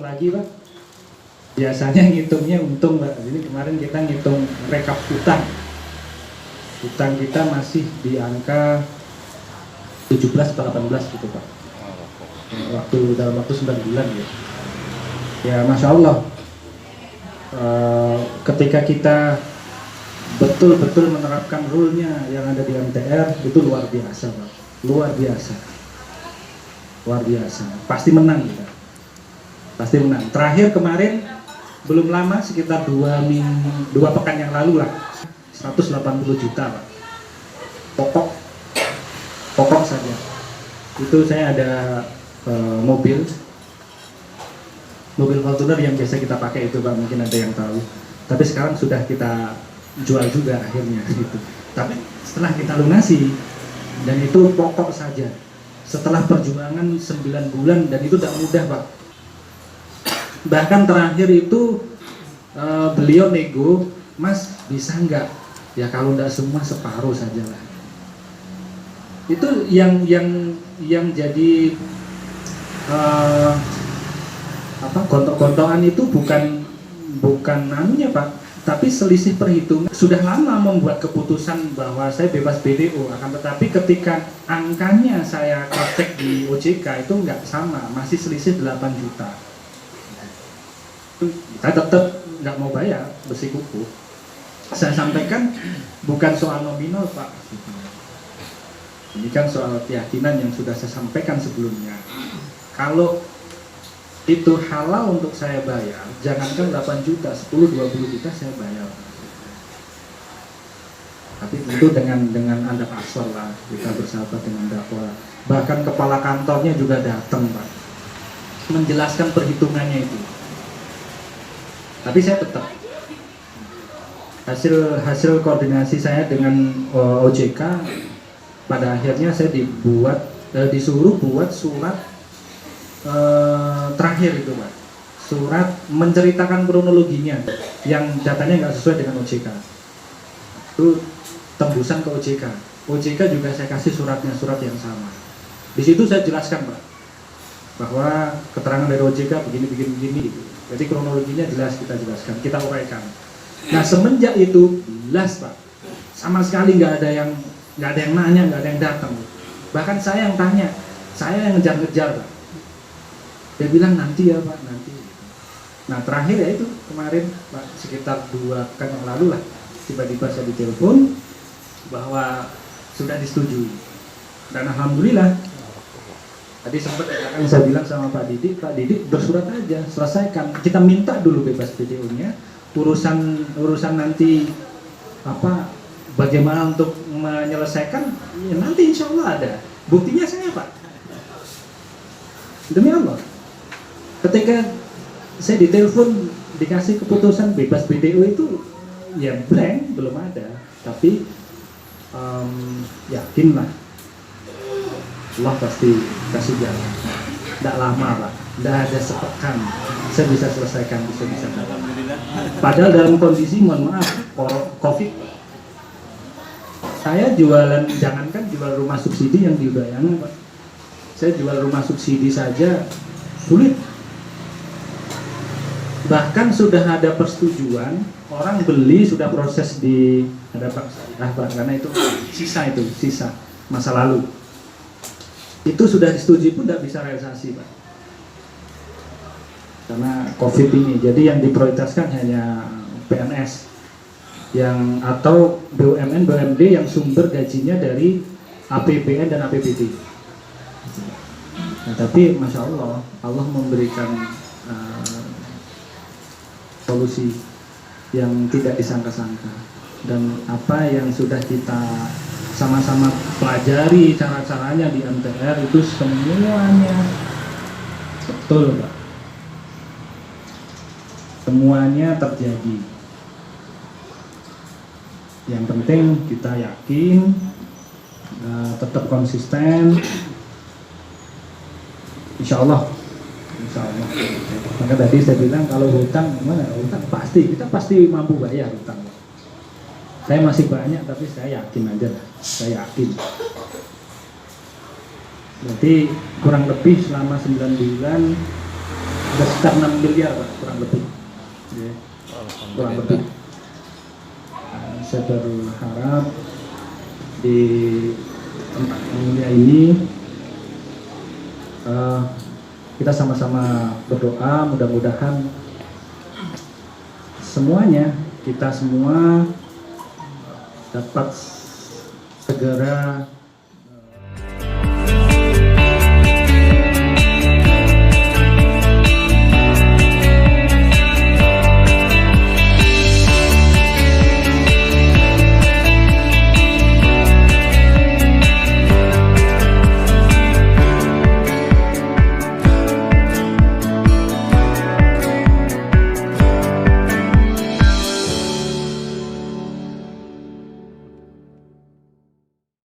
lagi Pak. Biasanya ngitungnya untung Pak. Jadi kemarin kita ngitung rekap utang. Utang kita masih di angka 17 atau 18 gitu Pak. Dalam waktu 9 bulan ya. Ya Masya Allah. Ketika kita betul-betul menerapkan rule-nya yang ada di MTR itu luar biasa Pak. Luar biasa. Luar biasa. Pasti menang kita. Pasti menang. Terakhir kemarin belum lama sekitar 2 pekan yang lalu lah 180 juta Pak. Pokok saja. Itu saya ada mobil Fortuner yang biasa kita pakai itu Pak, mungkin ada yang tahu. Tapi sekarang sudah kita jual juga akhirnya gitu. Tapi setelah kita lunasi dan itu pokok saja. Setelah perjuangan 9 bulan dan itu tidak mudah Pak. Bahkan terakhir itu beliau nego, Mas bisa nggak? Ya kalau nggak semua separuh saja lah. Itu yang jadi gontok-gontokan itu bukan anunya Pak, tapi selisih perhitungan. Sudah lama membuat keputusan bahwa saya bebas BDO, akan tetapi ketika angkanya saya cross check di OJK itu nggak sama, masih selisih 8 juta. Saya tetap nggak mau bayar bersikukuh. Saya sampaikan bukan soal nominal Pak, ini kan soal keyakinan yang sudah saya sampaikan sebelumnya. Kalau itu halal untuk saya bayar, jangankan 8 juta, 10-20 juta saya bayar. Tapi tentu dengan adab asal lah, kita bersahabat dengan dakwah. Bahkan kepala kantornya juga datang Pak, menjelaskan perhitungannya itu. Tapi saya tetap hasil koordinasi saya dengan OJK, pada akhirnya saya disuruh buat surat terakhir itu Pak, surat menceritakan kronologinya yang datanya nggak sesuai dengan OJK. Itu tembusan ke OJK. OJK juga saya kasih surat yang sama. Di situ saya jelaskan Pak, bahwa keterangan dari OJK begini gitu. Jadi kronologinya jelas kita jelaskan, kita uraikan. Nah semenjak itu jelas Pak, sama sekali nggak ada yang nanya, nggak ada yang datang. Bahkan saya yang tanya, saya yang ngejar-ngejar Pak. Dia bilang nanti ya Pak, nanti. Nah terakhir ya itu kemarin Pak, sekitar 2 pekan yang lalu lah, tiba-tiba saya ditelepon bahwa sudah disetujui. Dan alhamdulillah, tadi sempat saya bilang sama Pak Didik bersurat aja, selesaikan. Kita minta dulu bebas BDO-nya, urusan nanti bagaimana untuk menyelesaikan, ya nanti insya Allah ada. Buktinya saya Pak, demi Allah. Ketika saya ditelepon dikasih keputusan bebas BDO itu ya blank, belum ada. Tapi yakinlah Allah pasti kasih jalan. Tidak lama Pak, tidak ada sepekan saya bisa selesaikan, bisa dapat. Padahal dalam kondisi mohon maaf COVID, saya jualan, jangankan jual rumah subsidi yang di Udayana Pak, saya jual rumah subsidi saja sulit. Bahkan sudah ada persetujuan, orang beli sudah proses di ada Pak, karena itu sisa masa lalu. Itu sudah disetujui pun tidak bisa realisasi Pak, karena COVID ini. Jadi yang diprioritaskan hanya PNS atau BUMN, BUMD yang sumber gajinya dari APBN dan APBD. Nah, tapi Masya Allah, Allah memberikan solusi yang tidak disangka-sangka. Dan apa yang sudah kita sama-sama pelajari cara-caranya di MTR itu semuanya betul Pak. Semuanya terjadi. Yang penting kita yakin, tetap konsisten, insya Allah. Maka tadi saya bilang kalau hutang kita pasti mampu bayar hutang. Saya masih banyak tapi saya yakin aja lah, saya yakin. Jadi kurang lebih selama 9 bulan Sudah sekitar 6 miliar Pak, kurang lebih. Ya, kurang lebih. Saya berharap di tempat yang mulia ini kita sama-sama berdoa, mudah-mudahan semuanya, kita semua dapat segera